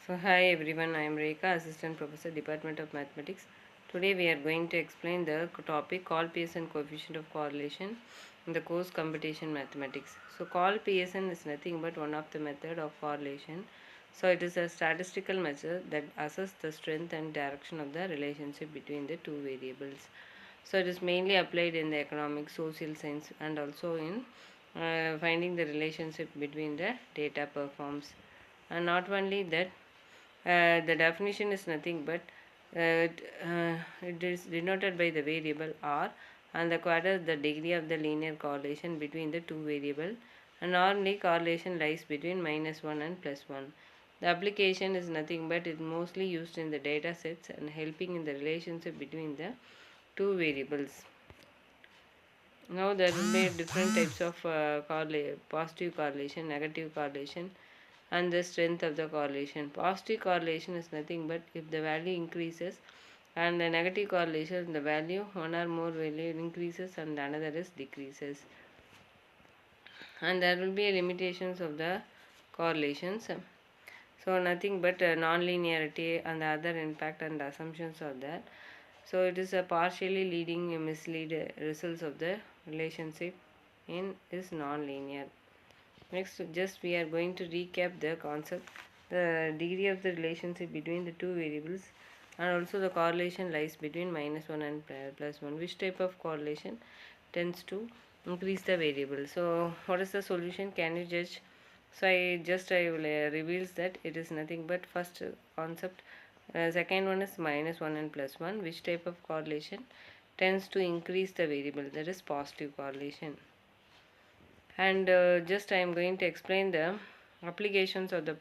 So hi everyone, I am Rekha, Assistant Professor, Department of Mathematics. Today we are going to explain the topic Karl Pearson coefficient of correlation in the course Computation Mathematics. So Karl Pearson is nothing but one of the method of correlation. So it is a statistical method that assesses the strength and direction of the relationship between the two variables. So it is mainly applied in the economic, social science and also in finding the relationship between the data performs. And not only that, the definition is nothing but it is denoted by the variable r, and the quarter the degree of the linear correlation between the two variables, and normally correlation lies between -1 and +1. The application is nothing but it mostly used in the data sets and helping in the relationship between the two variables. Now there will be different types of positive correlation, negative correlation, and the strength of the correlation. Positive correlation is nothing but if the value increases, and the negative correlation the value one or more value increases and another is decreases. And there will be limitations of the correlations. So nothing but non-linearity and the other impact and assumptions are there. So it is a partially leading mislead results of the relationship in is non-linear. Next, just we are going to recap the concept, the degree of the relationship between the two variables, and also the correlation lies between -1 and +1. Which type of correlation tends to increase the variable? So, what is the solution? Can you judge? So, I will reveals that it is nothing but first concept. Second one is -1 and +1. Which type of correlation tends to increase the variable? That is positive correlation. And just I am going to explain the applications of the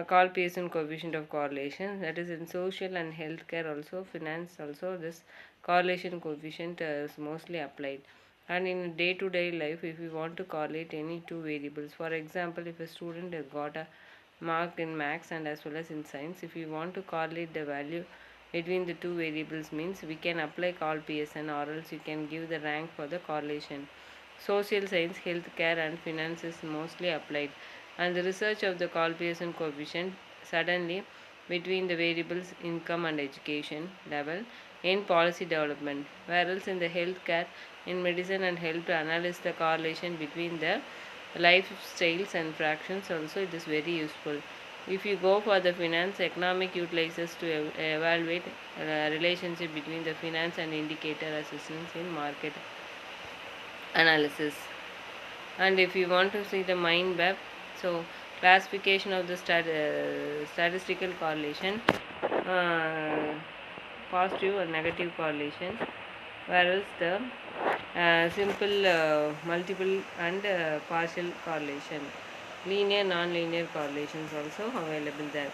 Karl Pearson coefficient of correlation, that is in social and healthcare, also finance, also this correlation coefficient is mostly applied. And in day-to-day life, if we want to correlate any two variables, for example, if a student has got a mark in maths and as well as in science, if we want to correlate the value between the two variables, means we can apply Karl Pearson, or else you can give the rank for the correlation. Social science, healthcare, and finance is mostly applied, and the research of the Karl Pearson coefficient suddenly between the variables income and education level in policy development, whereas in the healthcare, in medicine and health, to analyze the correlation between the lifestyles and fractions, also it is very useful. If you go for the finance, economic utilizes to evaluate relationship between the finance and indicator assistance in market analysis. And if you want to see the mind map, so classification of the statistical correlation, uh, positive and negative correlation, whereas the simple, multiple, and partial correlation, linear, non-linear correlations also available there.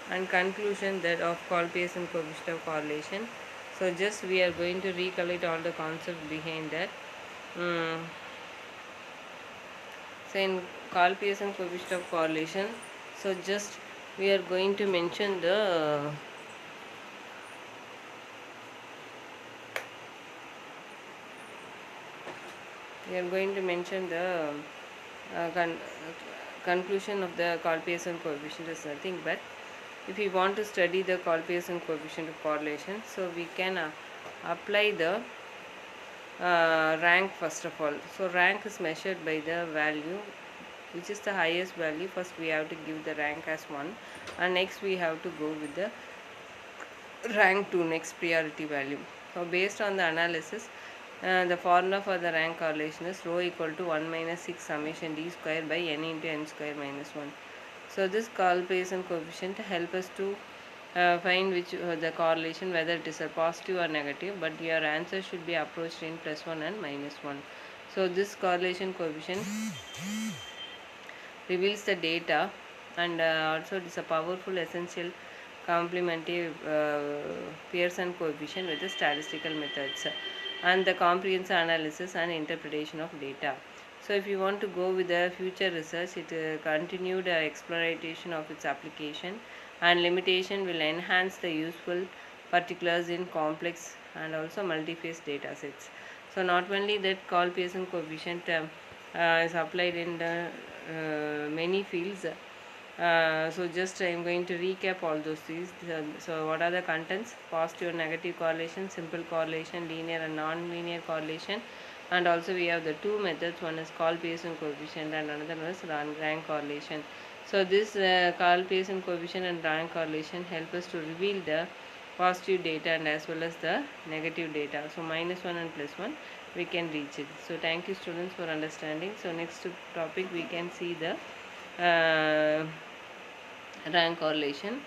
And conclusion that of Karl Pearson coefficient of correlation. So just we are going to recollect all the concepts behind that. So in Karl Pearson coefficient of correlation, so just we are going to mention the uh, con- conclusion of the Karl Pearson coefficient is nothing but if we want to study the Karl Pearson coefficient of correlation, so we can apply the rank first of all. So rank is measured by the value which is the highest value. First we have to give the rank as 1, and next we have to go with the rank to next priority value. So based on the analysis, the formula for the rank correlation is rho equal to 1 minus 6 summation d square by n into n square minus 1. So this Karl Pearson coefficient help us to find which the correlation, whether it is a positive or negative, but your answer should be approached in +1 and -1. So this correlation coefficient reveals the data, and also it is a powerful essential complementary Pearson coefficient with the statistical methods and the comprehensive analysis and interpretation of data. So if you want to go with the future research, it continued exploration of its application and limitation will enhance the useful particulars in complex and also multi-phase data sets. So not only that Karl Pearson coefficient is applied in the many fields. So just I am going to recap all those things. So what are the contents? Positive and negative correlation, simple correlation, linear and non-linear correlation, and also we have the two methods. One is Karl Pearson coefficient and another one is rank correlation. So this Karl Pearson coefficient and rank correlation help us to reveal the positive data and as well as the negative data. So -1 and +1 we can reach it. So thank you students for understanding. So next topic we can see the rank correlation.